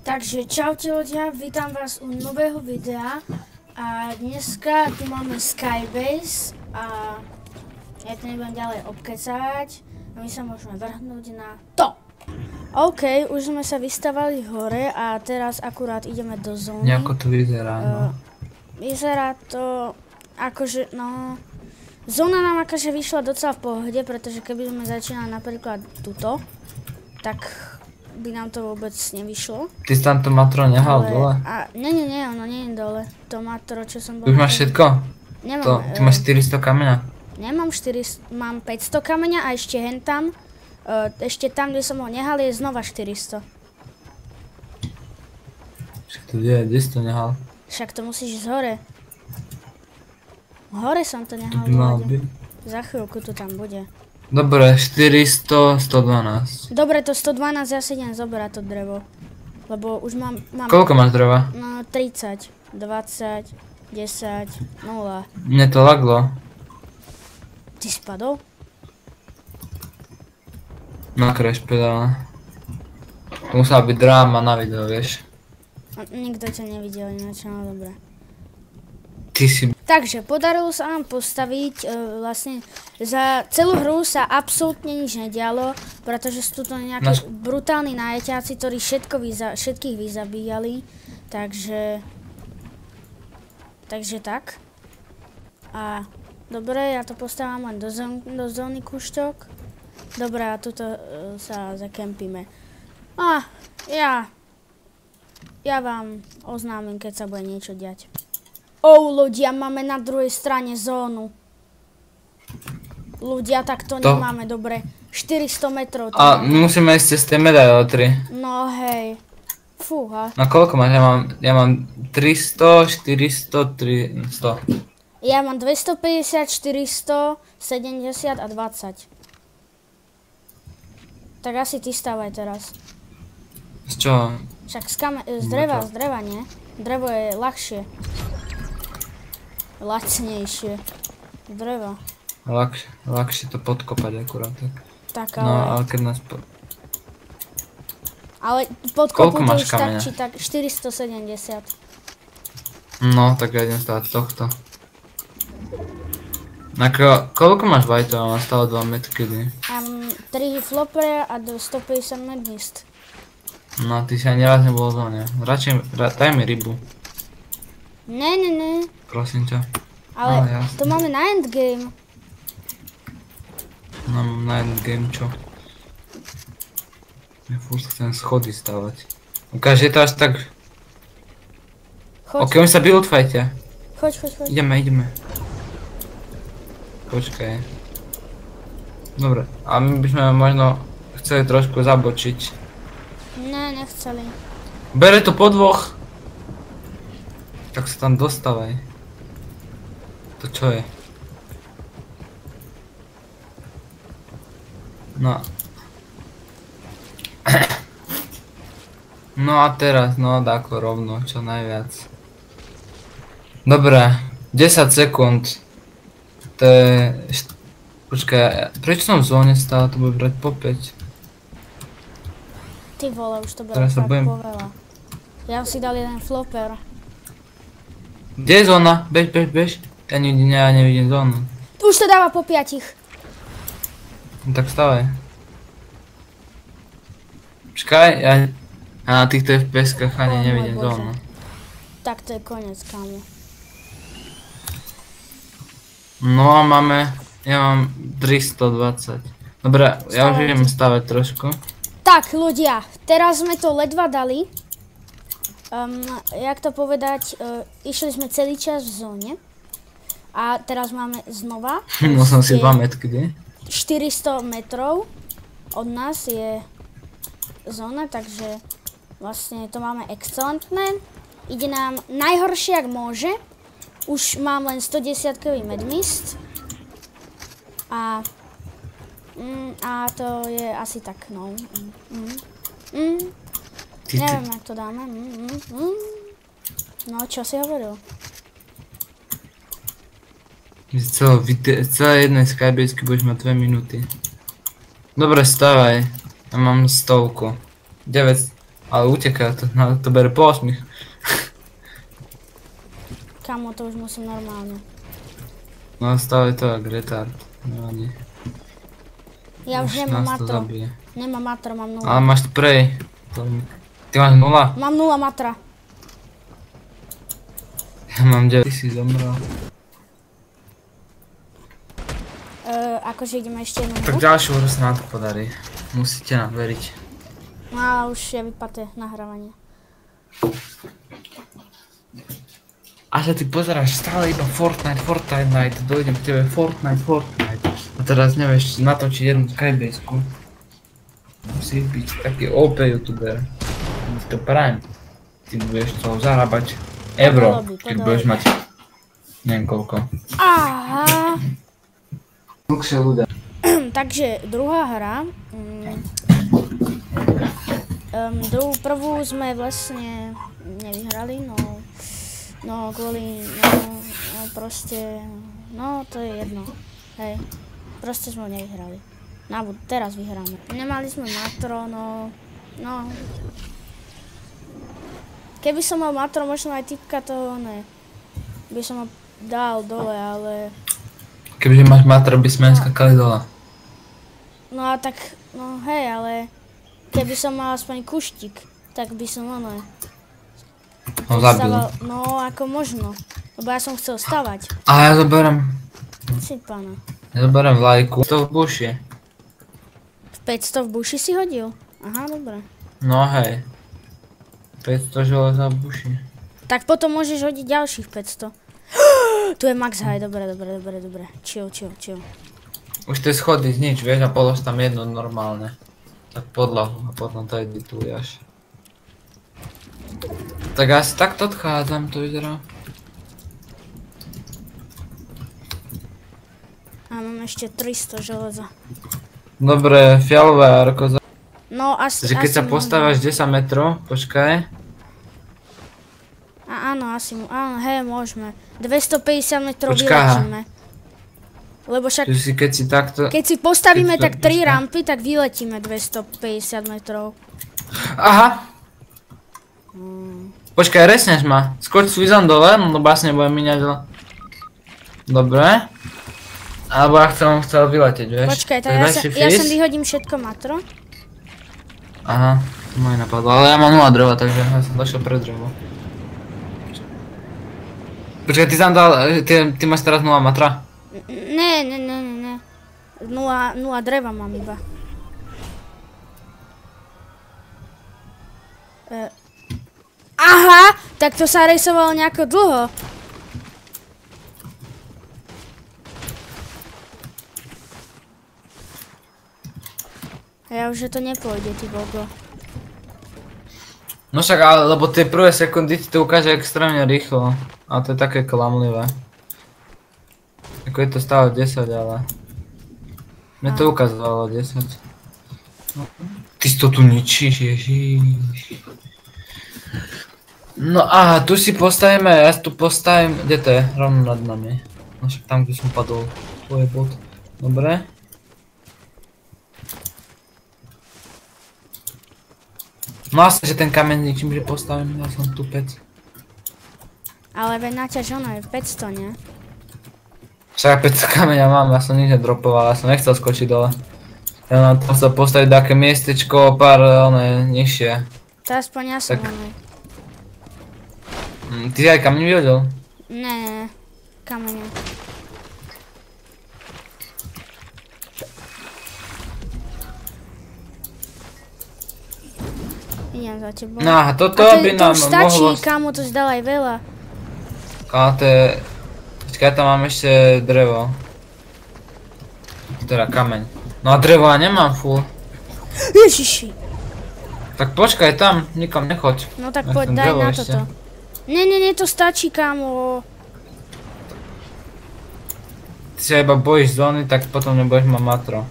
Takže čaute ľudia, vítam vás u nového videa a dneska tu máme Skybase a ja to nebudem ďalej obkecať a my sa môžeme vrhnúť na to. OK, už sme sa vystavali hore a teraz akurát ideme do zóny. Nejako to vyzerá, no. Vyzerá to akože, no... Zóna nám akože vyšla docela v pohode, pretože keby sme začínali napríklad tuto, tak by nám to vôbec nevyšlo. Ty si tam to matro nehal dole? Nie, ono nie je dole. To matro, čo som bol... Už máš všetko? Nemám. Ty máš 400 kameňa? Nemám 400, mám 500 kameňa a ešte hentam. Ešte tam, kde som ho nehal, je znova 400. Však to kde si to nehal? Však to musíš ísť hore. Hore som to nehal. To by mal byť. Za chvíľku to tam bude. Dobre, 400, 112. Dobre, to 112, ja si idem zoberať to drevo. Lebo už mám... Koľko máš dreva? No, 30, 20, 10, 0. Mne to laglo. Ty spadol? Na crash pedál. To musela byť dráma na video, vieš. Nikto ťa nevidel, ináč, no dobré. Ty si... Takže podarilo sa nám postaviť, vlastne za celú hru sa absolútne nič nedialo, pretože sú tu nejaké brutálni najeťáci, ktorí všetkých vyzabíjali, takže tak. A dobre, ja to postavám len do zóny kúšťok. Dobre, a tuto sa zakempíme. A ja vám oznámim, keď sa bude niečo diať. Ľudia, máme na druhej strane zónu. Ľudia, tak to nemáme, dobre. 400 metrov. A my musíme ísť cez tie medaily. No hej. Fúha. Na koľko máš? Ja mám 300, 400, 300. Ja mám 250, 400, 70 a 20. Tak asi ty stávaj teraz. Z čoho? Však z dreva, nie? Drevo je ľahšie. Lacnejšie. Dreva. Ľahšie to podkopať akurát tak. Tak ale... No, ale keď nás... Ale podkopu to už stačí tak 470. No, tak ja idem stavať tohto. Koľko máš bajtov? Ja mám stále 2 medkedy. Mám 3 flopere a 150 medmist. No, ty si ani raz nebol v zóne. Radšej, daj mi rybu. Ne. Prosím ťa. Ale to máme na endgame. No, na endgame čo? Ja furt chcem schody stavať. Ukáž, je to až tak... Choď. Ok, oni sa buildfajte. Choď. Ideme. Počkaj. Dobre, a my by sme možno chceli trošku zabočiť. Ne, nechceli. Bere to po dvoch. Tak sa tam dostávaj. To čo je? No. No a teraz, no dáko rovno, čo najviac. Dobre, 10 sekúnd. To je... Počkaj, prečo som v zóne stále, to bude brať po 5. Ty vole, už to bude fakt poveľa. Ja si dal jeden flopper. Kde je zóna? Bež. Ja nevidím zónu. Už to dáva po 5. No tak stávaj. Počkaj, ja na týchto FPS-kách ani nevidím zónu. Tak to je koniec, kámo. No a ja mám 320. Dobre, ja už idem stavať trošku. Tak ľudia, teraz sme to ledva dali. Jak to povedať, išli sme celý čas v zóne. A teraz máme znova. No som si 2 metky, 400 metrov od nás je zóna, takže vlastne to máme excelentné. Ide nám najhoršie, ak môže. Už mám len 110-kový medmist. A to je asi tak, no. Neviem, jak to dáme. No, čo si hovoril? Celé jednej skybasky budeš mať 2 minúty. Dobre, stávaj. Ja mám 100. 9. Ale uteká, to bere po 8. Kamo, to už musím normálne. No stále to jak retard. No nie. Ja už nemám nás to matro. zabije. Nemám matro, mám 0. Ale máš spray. Ty máš 0? Mám 0 matra. Ja mám 9. Ty si zomrel. Akože ideme ešte jednu Tak hru. ďalšiu hru sa nám to podarí. Musíte nám veriť. No ale už je vypaté nahrávanie. A že ty pozeráš stále iba Fortnite, dojdem k tebe Fortnite. A teraz nevieš natočiť jednu Skybase-ku. Musíš byť taký OP youtuber. To prajem. Ty budeš toho zarábať euro, keď budeš mať neviem koľko. Aha. Dlhšie ľudia. Takže druhá hra. Prvú sme vlastne nevyhrali, no kvôli, no proste, no to je jedno, hej, proste sme ho nevyhrali. Teraz vyhráme. Nemali sme matro, no. Keby som mal matro, možno aj typka toho, ne, by som ho dal dole, ale... Kebyže máš matro, by sme skakali dole. No a tak, no hej, ale keby som mal aspoň kuštík, tak by som ono... Ho zabil. No ako možno, lebo ja som chcel stavať. A ja zoberiem. Si pána. Ja zoberiem vlajku. To v buši. V 500 v buši si hodil? Aha, dobre. No hej. 500 železa v buši. Tak potom môžeš hodiť ďalších 500. Tu je max high, dobre. Chill. Už tie schody znič, vieš, a polož tam jedno normálne. Tak podlahu a potom to edituješ. Tak asi takto odchádzam, to vyzerá. A mám ešte 300 železa. Dobre, fialové arko. No asi... Takže keď sa postavíš 10 metrov, počkaj. Áno, hej, môžeme. 250 metrov Počkaj. vyletíme. Lebo však... Keď si takto... Keď si postavíme keď tak 3 rampy, tak vyletíme 250 metrov. Aha! Počkaj, resneš ma. Skoč svizom dole, no vlastne budem míňať dole. Dobre. Alebo ja chcel vyletieť, vieš. Počkaj, tak ja sem vyhodím všetko matro. Aha, to ma aj napadlo, ale ja mám 0 dreva, takže ja som došiel pre drevo. Počkaj, ty tam dal, ty máš teraz 0 matra? Ne. 0 dreva mám iba. Aha, tak to sa rejsovalo nejako dlho. Ja už, že to nepôjde, ty bogo. No však, ale lebo tie prvé sekundy ti to ukáže extrémne rýchlo. A to je také klamlivé. Ako je to stále 10, ale... Mne to ukázalo 10. Ty si to tu ničíš, ježiš. No aha, tu si postavíme, ja tu postavím, kde to je? Rovno nad nami. No však tam, kde som padol. Tu je bod. Dobre. No asi, že ten kameň ničím, že postavím, ja som tupec. Ale veď naťaž ono je 500, nie? Však 500 kameňa mám, ja som nič nedropoval, ja som nechcel skočiť dole. Ja mám tam chcel postaviť také miestečko, pár nižšie. To aspoň ja som ono. Ty si aj kameň vyhodil? Ne, kamene. Idem za tebou. No aha, toto by nám to už stačí, mohlo... kamo, to si dal aj veľa. Ale to je... Počkaj, tam mám ešte drevo. Teda kameň. No a drevo ja nemám full. Ježiši. Tak počkaj tam, nikam nechoď. No tak Ja poď, chcem daj drevo na ešte. toto. Nie, to stačí, kamo. Ty sa iba bojíš zóny, tak potom nebudeš mať matro.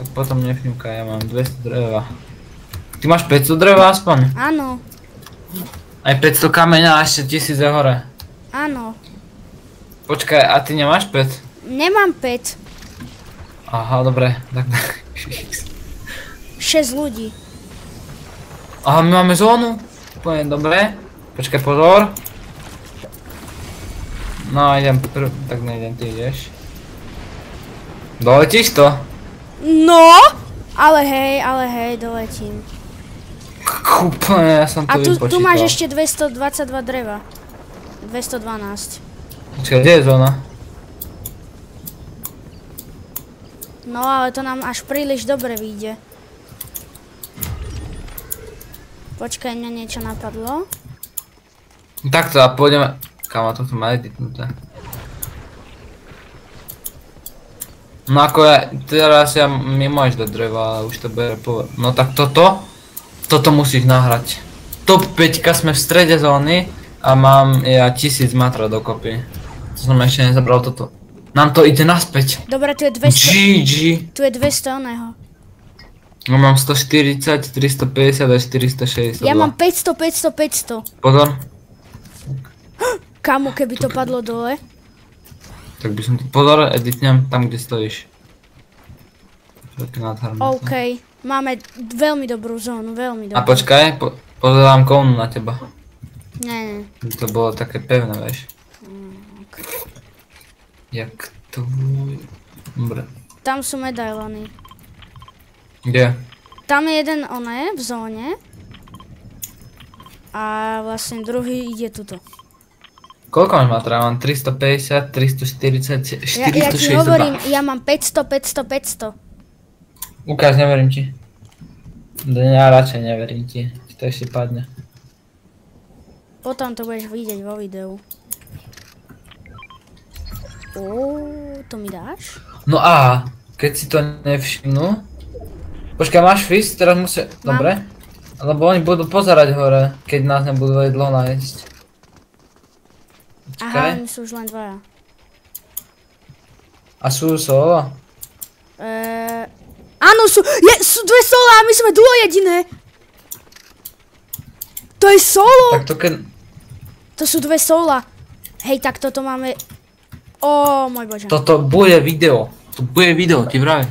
Tak potom nefňukaj, ja mám 200 dreva. Ty máš 500 dreva aspoň? Áno, Aj 500 kameňa a ešte 1000 je hore. áno. Počkaj, a ty nemáš 5? Nemám 5. Aha, dobre, tak... 6 ľudí. Aha, my máme zónu. Úplne dobre. Počkaj, pozor. No, idem tak nejdem, ty ideš. Doletíš to? No! Ale hej, doletím. Úplne, ja som to A vypočítal. tu máš ešte 222 dreva. 212. Počkaj, kde je zóna? No ale to nám až príliš dobre vyjde. Počkaj, mňa niečo napadlo. Takto a pôjdeme... Kámo, toto má editnuté. No ako ja, teraz mi môžeš dať dreva, ale už to bere poved. No tak toto musíš nahrať. Top 5 sme v strede zóny a mám ja 1000 matra dokopy. To som ešte nezabral toto. Nám to ide naspäť. Dobre, tu je 200. GG. Tu je 200 oného. No mám 140, 350 a 462. Ja mám 500. Pozor. Kamu, keby to padlo dole? Tak by som to... Pozor, editnem tam, kde stojíš. Také nádherné. OK, máme veľmi dobrú zónu, veľmi dobrú. A počkaj, pozerám kounu na teba. Nie. To bolo také pevné, vieš. Okay. Jak to... Dobre. Tam sú medailony. Kde? Tam je jeden oné v zóne. A vlastne druhý ide tuto. Koľko máš matra? Mám 350, 340, 462. Ja ti hovorím, ja mám 500. Ukáž, neverím ti. Ja radšej neverím ti. To ešte padne. Potom to budeš vidieť vo videu. To mi dáš? No a keď si to nevšimnú... Počkaj, máš fist? Teraz musí... Dobre. Lebo oni budú pozerať hore, keď nás nebudú vedieť dlho nájsť. Aha, oni sú už len dvaja. A sú solo? Áno, sú dve sola a my sme duo jediné. To je solo? Tak to keď... To sú dve sola. Hej, tak toto máme... Môj bože. Toto bude video. To bude video, ti vravím.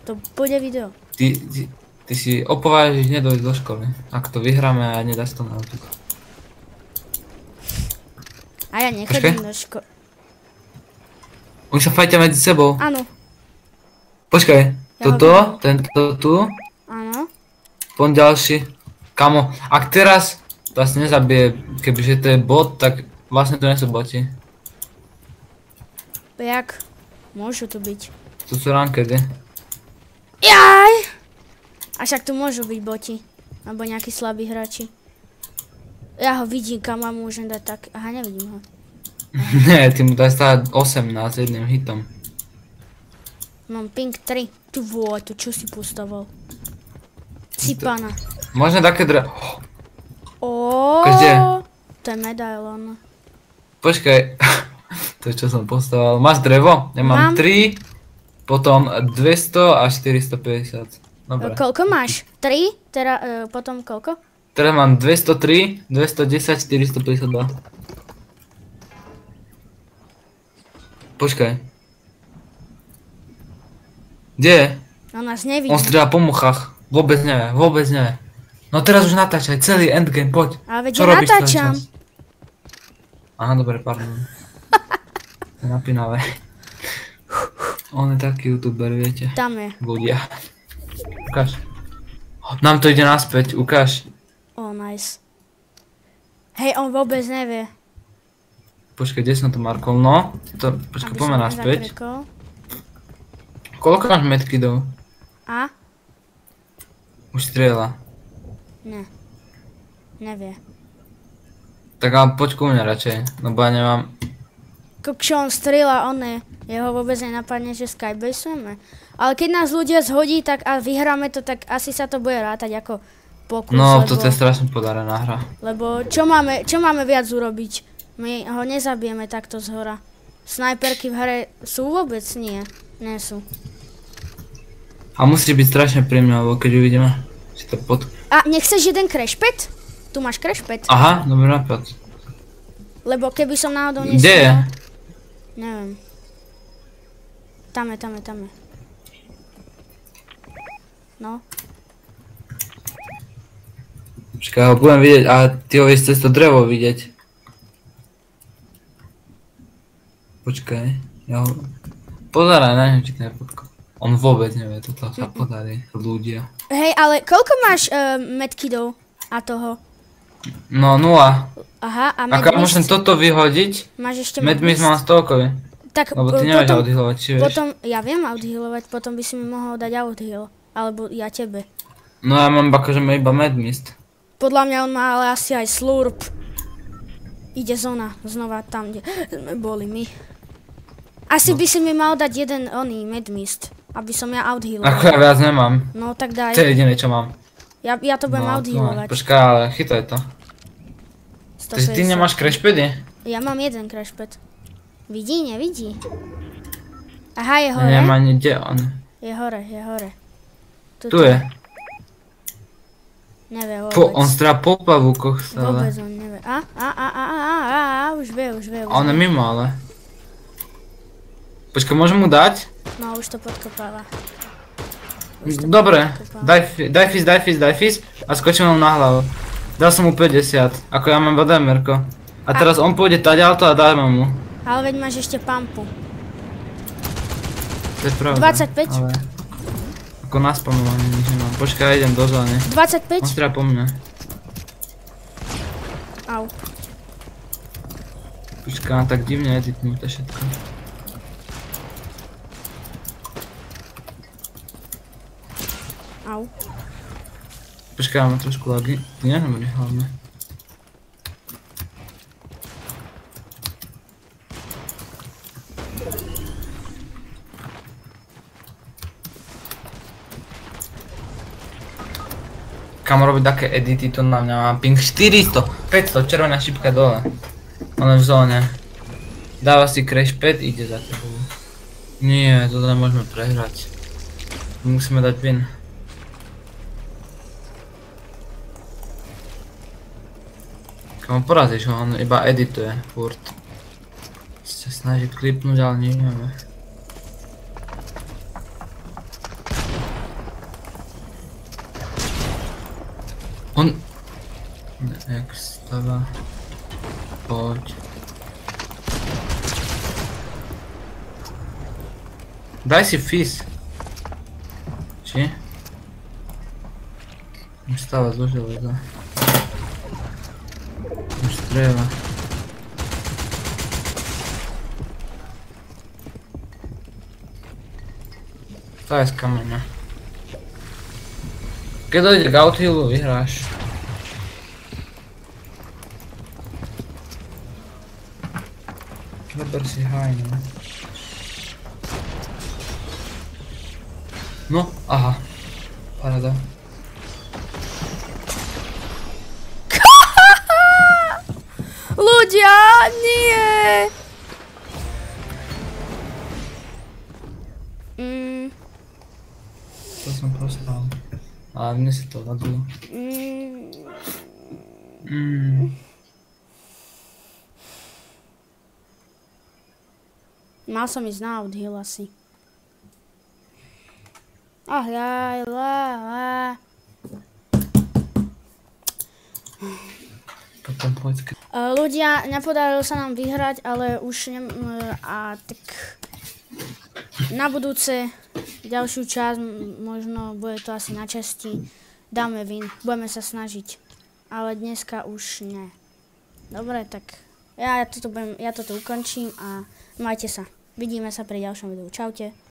To bude video. Ty si opovážiš nedojsť do školy. Ak to vyhráme a nedáš to na auto. A ja nechodím do školy. Oni sa fajtia medzi sebou. Áno. Počkaj, tento tu. Áno. Pon ďalší. Kamo, ak teraz vás nezabije, kebyže to je bot, tak vlastne to nie sú boti. Jak? Môžu tu byť. To sú rankedy. Jaj! A však tu môžu byť boti. Alebo nejakí slabí hráči. Ja ho vidím, kam mám môžem dať tak... Aha, nevidím ho. Nie, ty mu daj stáť 18 jedným hitom. Mám ping 3. Ty vole, to čo si postavil? Cipana. Možno také Kde? To je medailon. Počkaj. To je čo som postavil. Máš drevo? Ja mám 3, potom 200 a 450. Dobre. Koľko máš? 3? Teda, potom koľko? Teraz mám 203, 210, 452. Počkaj. Kde je? On nás nevidí. On strieľa po muchách. Vôbec nevie. No teraz už natáčaj, celý endgame, poď. Ale veď ja natáčam. Aha, dobre, pardon. To je napínavé. On je taký youtuber, viete. Tam je. Ľudia. Ukáž. Nám to ide naspäť, ukáž. Nice. Hej, on vôbec nevie. Počkaj, kde som to markol? No, počkaj, poďme naspäť. Koľko máš medkidov? A? Už strieľa. Ne. Nevie. Tak ale poď ku mne radšej, lebo ja nemám... Čo on strieľa, jeho vôbec nenapadne, že skybasujeme. Ale keď nás ľudia zhodí tak a vyhráme to, tak asi sa to bude rátať ako pokus. No, toto je strašne podarená hra. Lebo čo máme viac urobiť? My ho nezabijeme takto zhora. Snajperky v hre sú vôbec? Nie. Nie sú. A musí byť strašne príjemné, lebo keď uvidíme, si to pod... A nechceš jeden crashpad? Tu máš crashpad. Aha, dobrý nápad. Lebo keby som náhodou nestrieľal... Kde je? Neviem. Tam je. No. Počkaj, ho budem vidieť, a ty ho vieš cez to drevo vidieť. Počkaj, ja ho... Pozeraj na ňu, či to nepotko. On vôbec nevie, toto sa podarí, ľudia. Hej, ale koľko máš medkidov a toho? No, 0. Aha, a Ako môžem toto vyhodiť? Máš ešte Medmist mám stovkový. Tak Lebo ty nevieš outhealovať, či vieš? Potom, ja viem outhealovať, potom by si mi mohol dať outheal. Alebo ja tebe. No ja mám akože iba medmist. Podľa mňa on má ale asi aj slurp. Ide zóna, znova tam, kde sme boli my. Asi by si mi mal dať jeden oný medmist, aby som ja outhealoval. Ako ja viac nemám. No tak daj. To je jediné, čo mám. Ja to budem outhealovať. Počkaj, ale chytaj to. Takže ty nemáš crashpady? Ja mám jeden crashpad. Vidí, nevidí? Aha, je hore. Nemá nikde on. Je hore. Tu je. Nevie vôbec. On strá po pavúkoch stále. Vôbec on nevie. Už vie. On je mimo, ale. Počkaj, môžem mu dať? No, už to podkopáva. Dobre, daj fizz a skočím mu na hlavu. Dal som mu 50, ako ja mám VDMR-ko. A teraz on pôjde taďalto a dajme mu. Ale veď máš ešte pampu. To je pravda. 25. Ale... Ako na spamovanie nič nemám. Počkaj, ja idem do zóny. 25. On strá po mne. Au. Počkaj, on tak divne editnú to všetko. Au. Počkaj, mám trošku lagy. Ty nehovorí hlavne. Kam robiť také edity, to na mňa mám ping 400, 500, červená šipka dole. On je v zóne. Dáva si crash pad, ide za tebou. Nie, toto nemôžeme prehrať. Musíme dať win. Kam porazíš ho, on iba edituje furt. Sa snaží klipnúť, ale nevieme. On... Jak stáva... Poď. Daj si fizz. Či? Už stáva zo železa. Už strieľa. To je z kameňa. Keď dojde k outhealu, vyhráš. Dober si hajno. No, aha. Paráda. Ľudia, nie! To som prostal. Ale mne si to vadilo. Mal som ísť na outheal asi. Potom poď. Ľudia, nepodarilo sa nám vyhrať, ale už tak na budúce ďalšiu časť, možno bude to asi na časti, dáme win, budeme sa snažiť, ale dneska už nie. Dobre, tak ja toto ukončím a majte sa. Vidíme sa pri ďalšom videu. Čaute.